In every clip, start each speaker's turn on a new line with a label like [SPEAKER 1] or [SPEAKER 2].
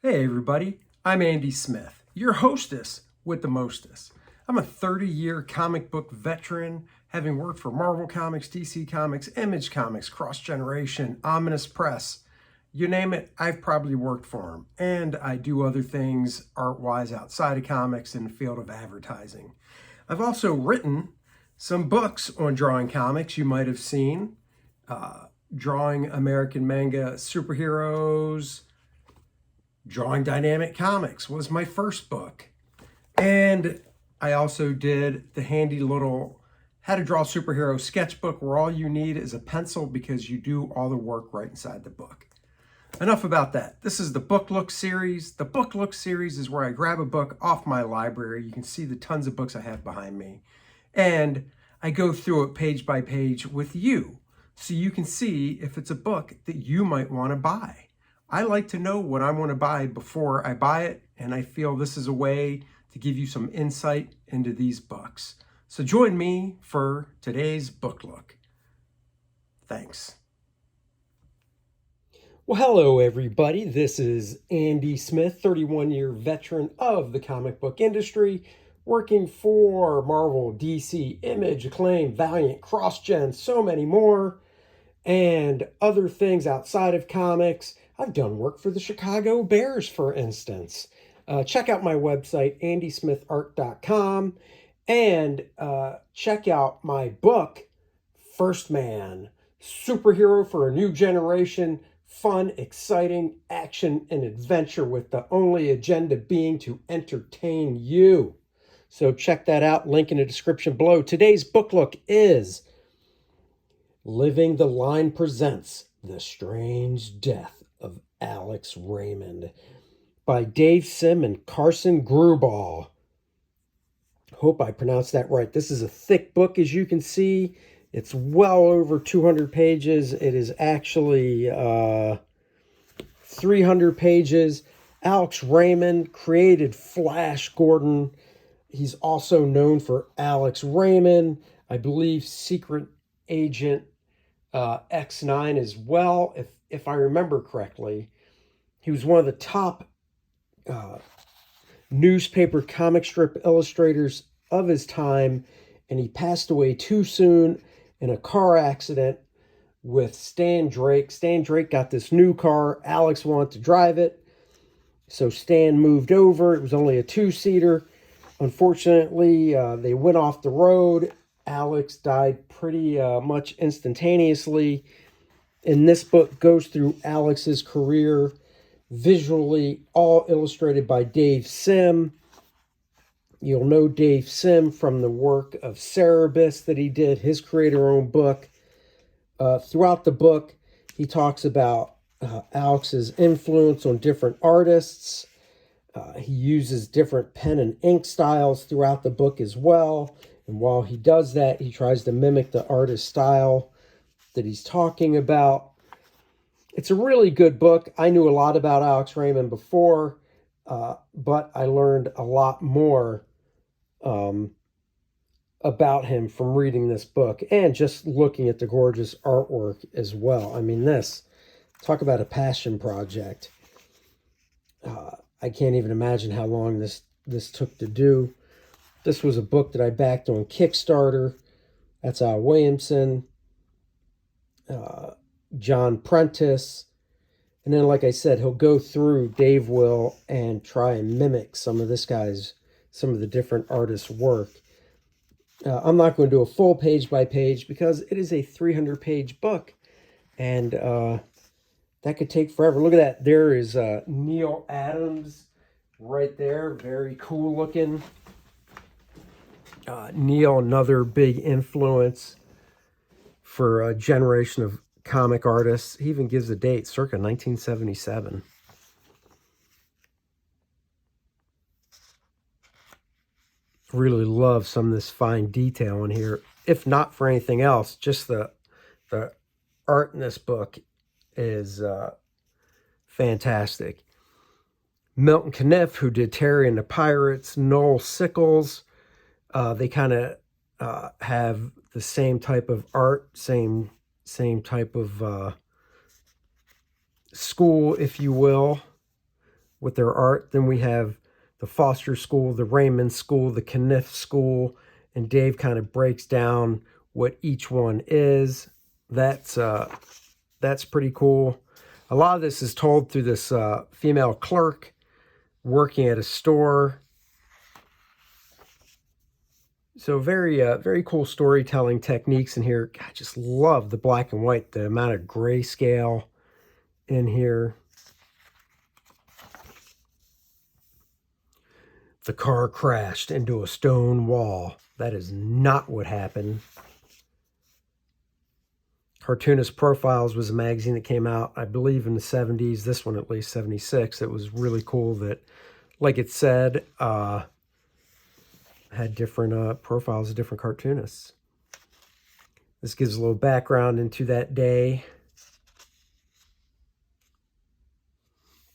[SPEAKER 1] Hey everybody, I'm Andy Smith, your hostess with the mostest. I'm a 30-year comic book veteran, having worked for Marvel Comics, DC Comics, Image Comics, Cross Generation, Ominous Press. You name it, I've probably worked for them. And I do other things art-wise outside of comics in the field of advertising. I've also written some books on drawing comics you might have seen. Drawing American manga superheroes, Drawing Dynamic Comics was my first book. And I also did the handy little How to Draw Superhero sketchbook where all you need is a pencil because you do all the work right inside the book. Enough about that. This is the Book Look series. The Book Look series is where I grab a book off my library. You can see the tons of books I have behind me. And I go through it page by page with you so you can see if it's a book that you might want to buy. I like to know what I want to buy before I buy it, and I feel this is a way to give you some insight into these books. So join me for today's book look. Thanks. Well, hello everybody. This is Andy Smith, 31-year veteran of the comic book industry, working for Marvel, DC, Image, Acclaim, Valiant, CrossGen, so many more, and other things outside of comics. I've done work for the Chicago Bears, for instance. Check out my website, andysmithart.com, and check out my book, First Man, Superhero for a New Generation, fun, exciting action and adventure with the only agenda being to entertain you. So check that out, link in the description below. Today's book look is Living the Line presents The Strange Death of Alex Raymond by Dave Sim and Carson Gruball. Hope I pronounced that right. This is a thick book, as you can see. It's well over 200 pages. It is actually 300 pages. Alex Raymond created Flash Gordon. He's also known for Alex Raymond, I believe Secret Agent X9 as well, if I remember correctly. He was one of the top newspaper comic strip illustrators of his time, and he passed away too soon in a car accident with Stan Drake. Stan Drake got this new car. Alex wanted to drive it, so Stan moved over. It was only a two-seater. Unfortunately, they went off the road. Alex died pretty much instantaneously. And this book goes through Alex's career visually, all illustrated by Dave Sim. You'll know Dave Sim from the work of Cerebus that he did, his creator-owned book. Throughout the book, he talks about Alex's influence on different artists. He uses different pen and ink styles throughout the book as well. And while he does that, he tries to mimic the artist style that he's talking about. It's a really good book. I knew a lot about Alex Raymond before, but I learned a lot more about him from reading this book and just looking at the gorgeous artwork as well. I mean, talk about a passion project. I can't even imagine how long this took to do. This was a book that I backed on Kickstarter. That's Al Williamson, John Prentice. And then, like I said, he'll go through, Dave will, and try and mimic some of the different artists' work. I'm not going to do a full page by page because it is a 300-page book. And that could take forever. Look at that. There is Neil Adams right there. Very cool looking. Neil, another big influence for a generation of comic artists. He even gives a date, circa 1977. Really love some of this fine detail in here. If not for anything else, just the art in this book is fantastic. Milton Caniff, who did Terry and the Pirates, Noel Sickles, they kind of have the same type of art, same type of school, if you will. with their art. Then we have the Foster School, the Raymond School, the Kniff School, and Dave kind of breaks down what each one is. That's pretty cool. A lot of this is told through this female clerk working at a store. So very cool storytelling techniques in here. I just love the black and white, the amount of grayscale in here. The car crashed into a stone wall. That is not what happened. Cartoonist Profiles was a magazine that came out, I believe, in the 70s. This one, at least, 76. It was really cool that, like it said, had different profiles of different cartoonists. This gives a little background into that day.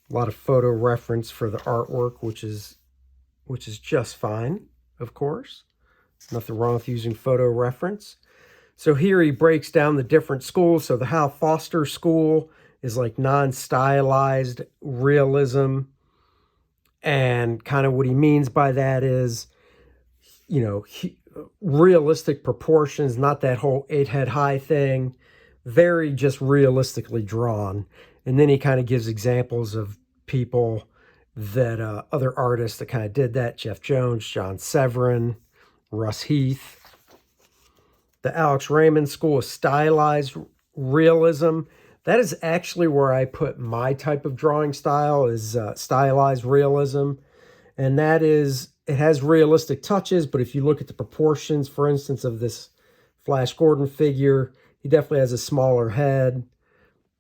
[SPEAKER 1] A lot of photo reference for the artwork, which is just fine, of course. Nothing wrong with using photo reference. So here he breaks down the different schools. So the Hal Foster School is like non-stylized realism. And kind of what he means by that is, you know, realistic proportions, not that whole 8-head high thing. Very just realistically drawn. And then he kind of gives examples of people that, other artists that kind of did that. Jeff Jones, John Severin, Russ Heath. The Alex Raymond School of Stylized Realism. That is actually where I put my type of drawing style, is stylized realism. And that is, it has realistic touches, but if you look at the proportions, for instance, of this Flash Gordon figure, he definitely has a smaller head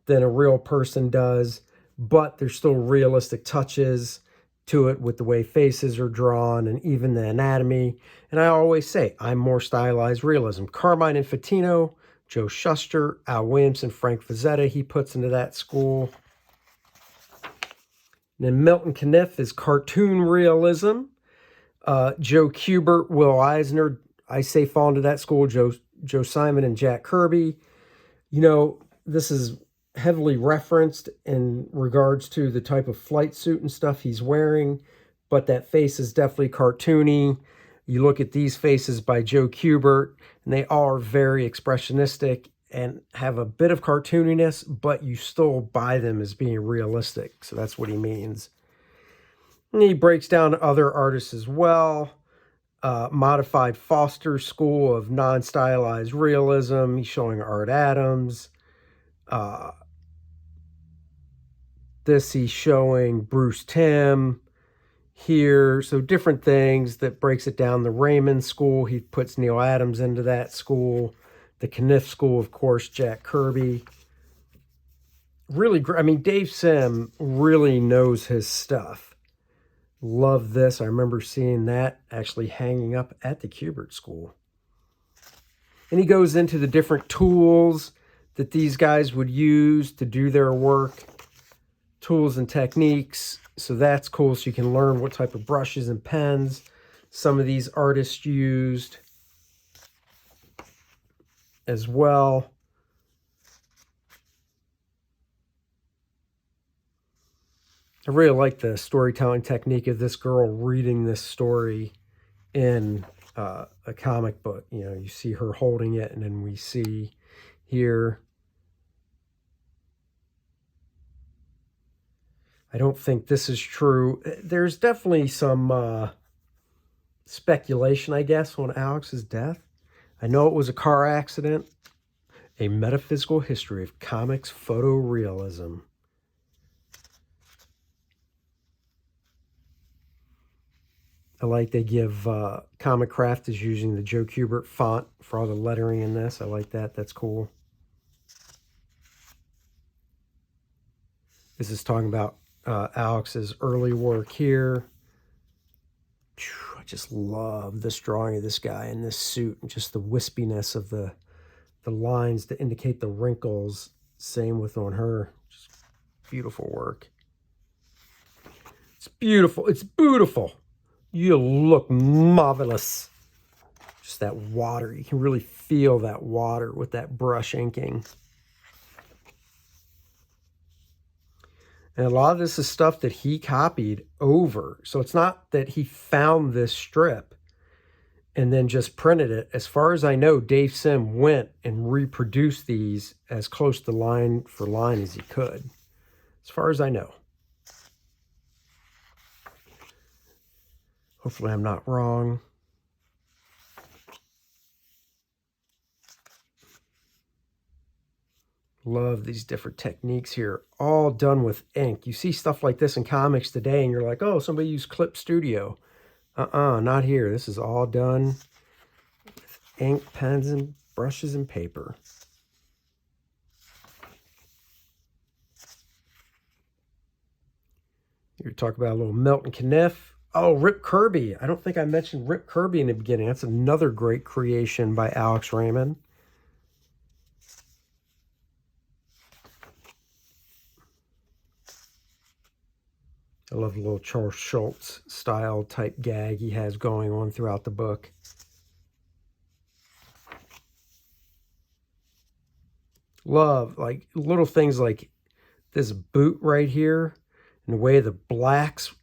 [SPEAKER 1] than a real person does, but there's still realistic touches to it with the way faces are drawn and even the anatomy. And I always say, I'm more stylized realism. Carmine Infantino, Joe Shuster, Al Williamson, Frank Frazetta, he puts into that school. And then Milton Caniff is cartoon realism. Joe Kubert, Will Eisner, I say fall into that school. Joe Simon and Jack Kirby. You know, this is heavily referenced in regards to the type of flight suit and stuff he's wearing, but that face is definitely cartoony. You look at these faces by Joe Kubert, and they are very expressionistic and have a bit of cartooniness, but you still buy them as being realistic. So that's what he means. And he breaks down other artists as well. Modified Foster School of Non-Stylized Realism. He's showing Art Adams. This he's showing Bruce Timm here. So different things that breaks it down. The Raymond School, he puts Neil Adams into that school. The Kniff School, of course, Jack Kirby. Really great. I mean, Dave Sim really knows his stuff. Love this. I remember seeing that actually hanging up at the Kubert School. And he goes into the different tools that these guys would use to do their work. Tools and techniques. So that's cool. So you can learn what type of brushes and pens some of these artists used as well. I really like the storytelling technique of this girl reading this story in a comic book. You know, you see her holding it, and then we see here. I don't think this is true. There's definitely some speculation, I guess, on Alex's death. I know it was a car accident. A metaphysical history of comics photorealism. I like they give Comic Craft is using the Joe Kubert font for all the lettering in this. I like that. That's cool. This is talking about Alex's early work here. I just love this drawing of this guy in this suit and just the wispiness of the lines to indicate the wrinkles. Same with on her. Just beautiful work. It's beautiful. It's beautiful. You look marvelous. Just that water. You can really feel that water with that brush inking. And a lot of this is stuff that he copied over. So it's not that he found this strip and then just printed it. As far as I know, Dave Sim went and reproduced these as close to line for line as he could, as far as I know. Hopefully I'm not wrong. Love these different techniques here, all done with ink. You see stuff like this in comics today and you're like, oh, somebody used Clip Studio. Not here. This is all done with ink, pens, and brushes and paper. Here, talk about a little Milton Caniff. Oh, Rip Kirby. I don't think I mentioned Rip Kirby in the beginning. That's another great creation by Alex Raymond. I love the little Charles Schultz style type gag he has going on throughout the book. Love, like, little things like this boot right here, and the way the blacks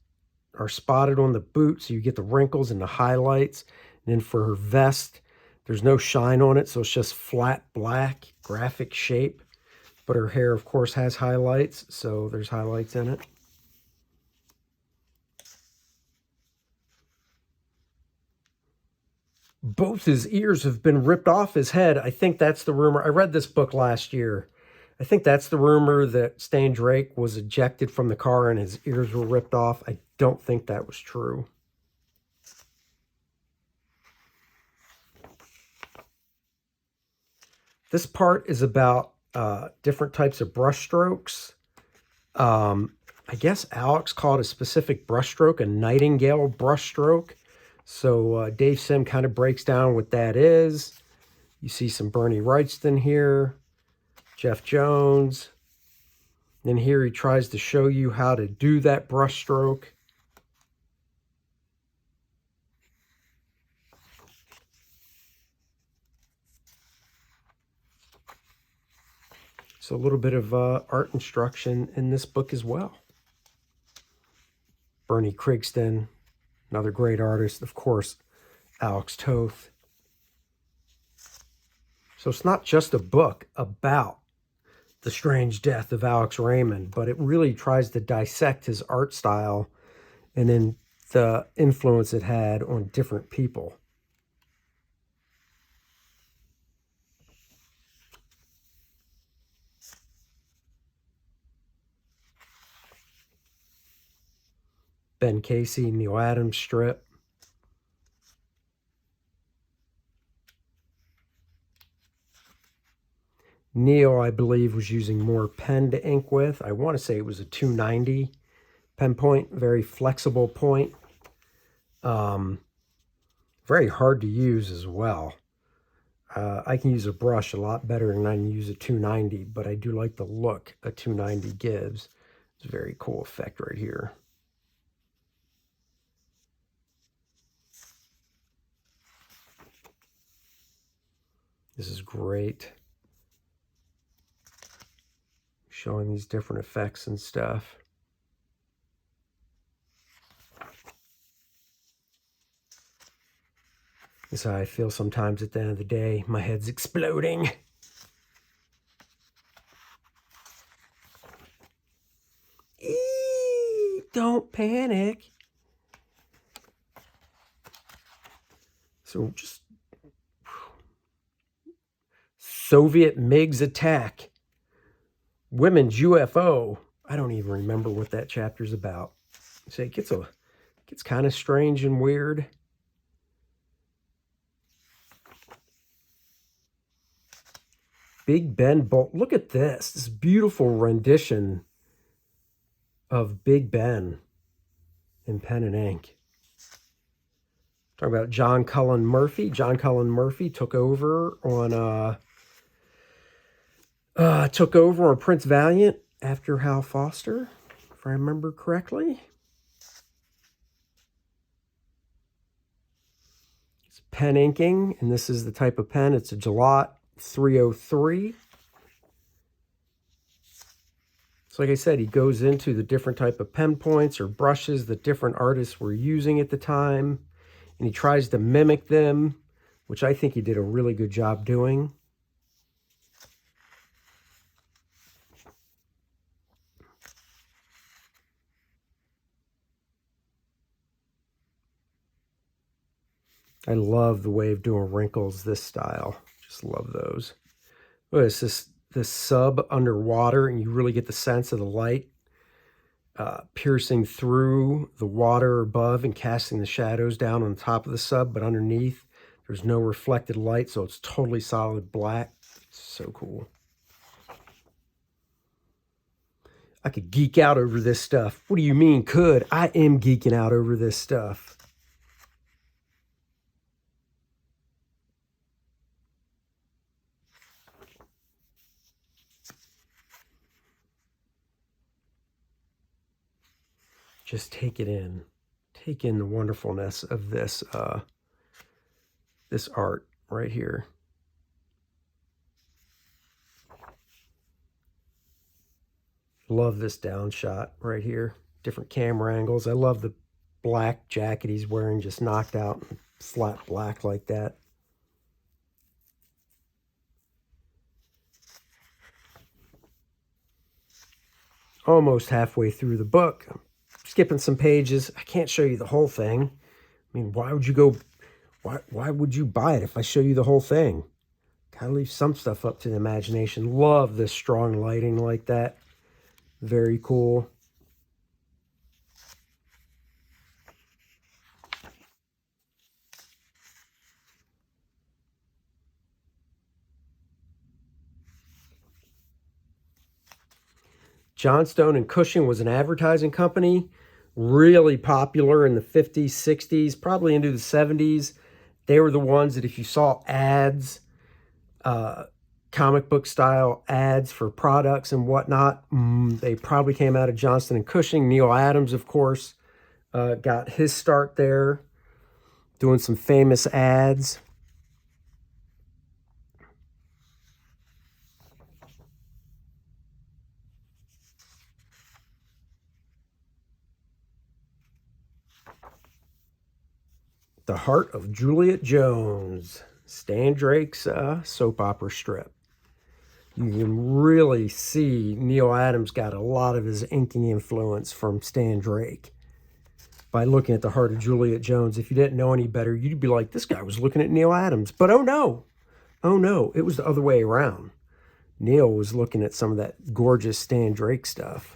[SPEAKER 1] are spotted on the boot, so you get the wrinkles and the highlights. And then for her vest, there's no shine on it, so it's just flat black, graphic shape. But her hair, of course, has highlights, so there's highlights in it. Both his ears have been ripped off his head. I think that's the rumor. I read this book last year. I think that's the rumor that Stan Drake was ejected from the car and his ears were ripped off. I don't think that was true. This part is about different types of brush strokes. I guess Alex called a specific brush stroke a nightingale brush stroke. So Dave Sim kind of breaks down what that is. You see some Bernie Wrightston here, Jeff Jones. Then here he tries to show you how to do that brush stroke. So a little bit of art instruction in this book as well. Bernie Krigston, another great artist, of course, Alex Toth. So it's not just a book about the strange death of Alex Raymond, but it really tries to dissect his art style and then the influence it had on different people. Ben Casey, Neil Adams strip. Neil, I believe, was using more pen to ink with. I want to say it was a 290 pen point, very flexible point. Very hard to use as well. I can use a brush a lot better than I can use a 290, but I do like the look a 290 gives. It's a very cool effect right here. This is great. Showing these different effects and stuff. This is how I feel sometimes at the end of the day. My head's exploding. Don't panic. So just Soviet MiGs attack. Women's UFO. I don't even remember what that chapter's about. So it gets kind of strange and weird. Big Ben Bolt. Look at this beautiful rendition of Big Ben in pen and ink. Talk about John Cullen Murphy. John Cullen Murphy took over on Prince Valiant after Hal Foster, if I remember correctly. It's pen inking, and this is the type of pen. It's a Gillette 303. So like I said, he goes into the different type of pen points or brushes that different artists were using at the time, and he tries to mimic them, which I think he did a really good job doing. I love the way of doing wrinkles, this style. Just love those. Look, it's this sub underwater, and you really get the sense of the light piercing through the water above and casting the shadows down on top of the sub, but underneath there's no reflected light, so it's totally solid black. It's so cool. I could geek out over this stuff. What do you mean could? I am geeking out over this stuff. Just take it in. Take in the wonderfulness of this this art right here. Love this down shot right here. Different camera angles. I love the black jacket he's wearing, just knocked out and flat black like that. Almost halfway through the book. I'm skipping some pages. I can't show you the whole thing. I mean, why would you go... Why would you buy it if I show you the whole thing? Gotta leave some stuff up to the imagination. Love this strong lighting like that. Very cool. Johnstone and Cushing was an advertising company, really popular in the 50s, 60s, probably into the 70s. They were the ones that if you saw ads, comic book style ads for products and whatnot, they probably came out of Johnston and Cushing. Neal Adams, of course, got his start there, doing some famous ads. The Heart of Juliet Jones, Stan Drake's soap opera strip. You can really see Neal Adams got a lot of his inking influence from Stan Drake by looking at The Heart of Juliet Jones. If you didn't know any better, you'd be like, this guy was looking at Neal Adams. But oh no, it was the other way around. Neal was looking at some of that gorgeous Stan Drake stuff.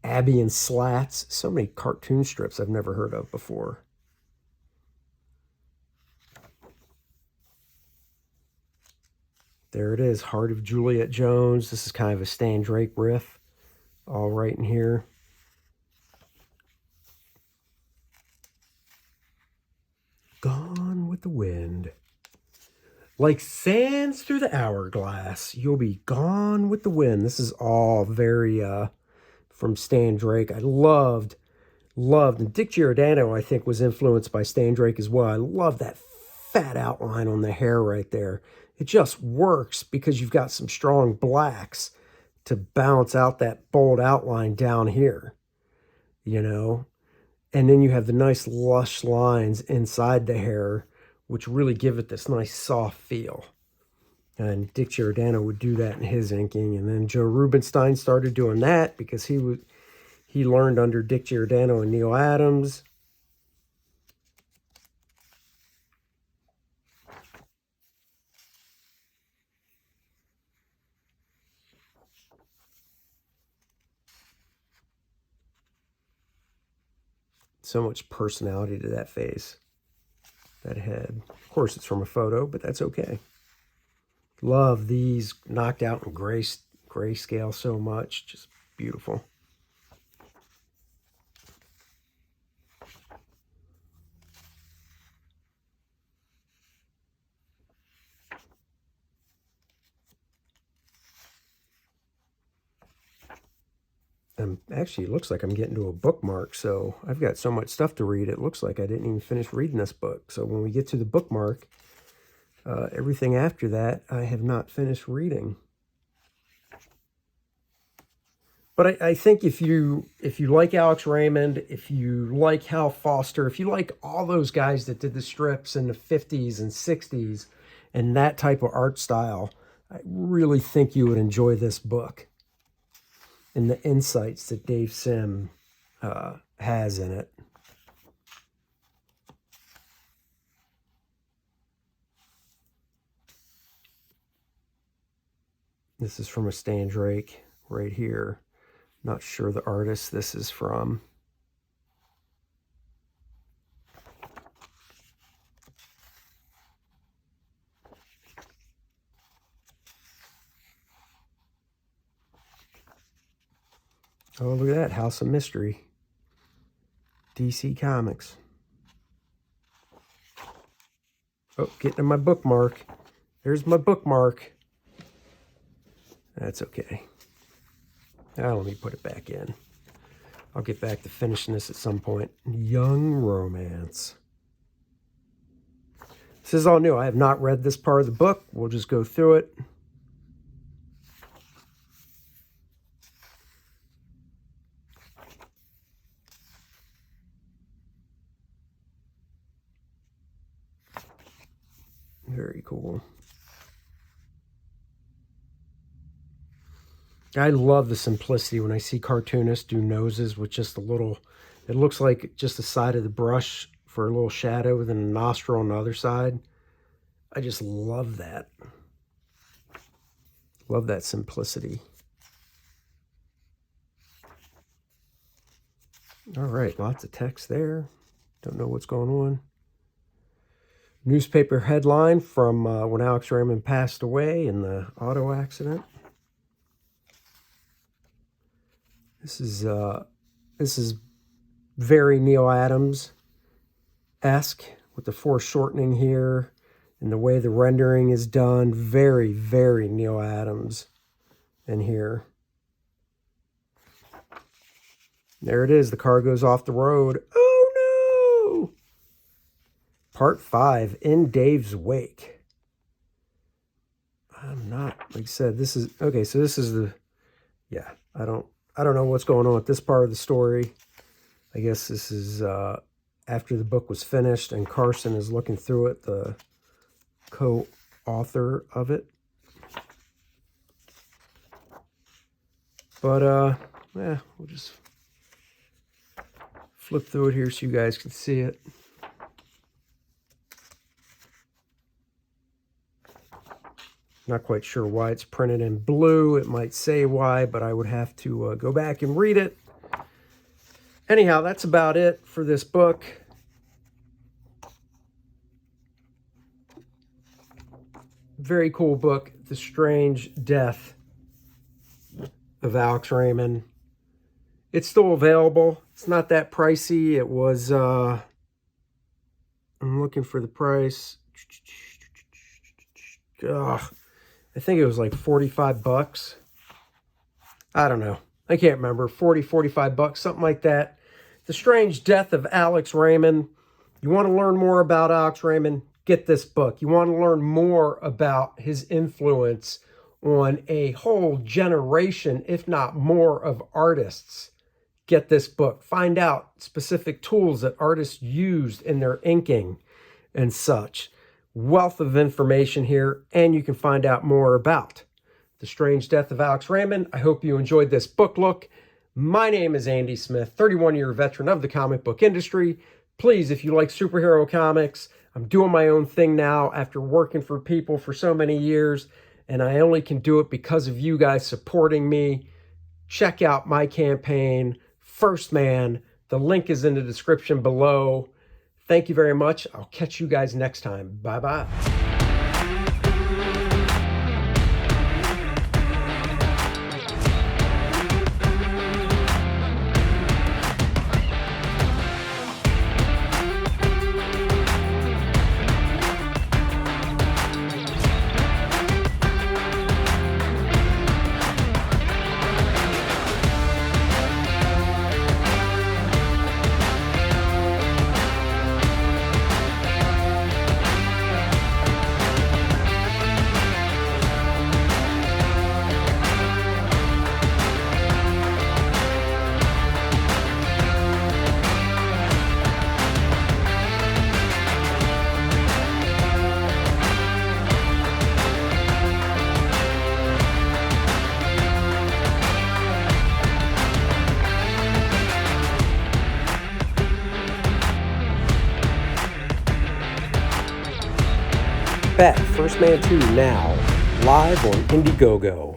[SPEAKER 1] Abby and Slats, so many cartoon strips I've never heard of before. There it is, Heart of Juliet Jones. This is kind of a Stan Drake riff, all right in here. Gone with the wind. Like sands through the hourglass, you'll be gone with the wind. This is all very from Stan Drake. I loved, and Dick Giordano, I think, was influenced by Stan Drake as well. I love that fat outline on the hair right there. It just works because you've got some strong blacks to balance out that bold outline down here, you know? And then you have the nice lush lines inside the hair, which really give it this nice soft feel. And Dick Giordano would do that in his inking. And then Joe Rubinstein started doing that because he learned under Dick Giordano and Neal Adams. So much personality to that face, that head. Of course, it's from a photo, but that's okay. Love these knocked out in grayscale so much. Just beautiful. And actually, it looks like I'm getting to a bookmark, so I've got so much stuff to read, it looks like I didn't even finish reading this book. So when we get to the bookmark, everything after that, I have not finished reading. But I think if you like Alex Raymond, if you like Hal Foster, if you like all those guys that did the strips in the 50s and 60s and that type of art style, I really think you would enjoy this book and the insights that Dave Sim has in it. This is from a Stan Drake right here. Not sure the artist this is from. Oh, look at that. House of Mystery. DC Comics. Oh, getting to my bookmark. There's my bookmark. That's okay. Now let me put it back in. I'll get back to finishing this at some point. Young Romance. This is all new. I have not read this part of the book. We'll just go through it. Very cool. I love the simplicity when I see cartoonists do noses with just a little, it looks like just the side of the brush for a little shadow with a nostril on the other side. I just love that. Love that simplicity. All right, lots of text there. Don't know what's going on. Newspaper headline from when Alex Raymond passed away in the auto accident. This is very Neil Adams-esque with the foreshortening here and the way the rendering is done. Very, very Neil Adams in here. There it is. The car goes off the road. Oh, no! Part 5, In Dave's Wake. I'm not, like I said, this is, okay, so this is the, yeah, I don't know what's going on with this part of the story. I guess this is after the book was finished and Carson is looking through it, the co-author of it. But, yeah, we'll just flip through it here so you guys can see it. Not quite sure why it's printed in blue. It might say why, but I would have to go back and read it. Anyhow, that's about it for this book. Very cool book, The Strange Death of Alex Raymond. It's still available. It's not that pricey. It was, I'm looking for the price. Ugh. I think it was like 45 bucks. I don't know. I can't remember. 40, 45 bucks, something like that. The Strange Death of Alex Raymond. You want to learn more about Alex Raymond? Get this book. You want to learn more about his influence on a whole generation, if not more, of artists? Get this book. Find out specific tools that artists used in their inking and such. Wealth of information here, and you can find out more about The Strange Death of Alex Raymond. I hope you enjoyed this book look. My name is Andy Smith, 31-year veteran of the comic book industry. Please, if you like superhero comics, I'm doing my own thing now after working for people for so many years, and I only can do it because of you guys supporting me. Check out my campaign, First Man. The link is in the description below. Thank you very much. I'll catch you guys next time. Bye-bye. Bet First Man 2 now, live on Indiegogo.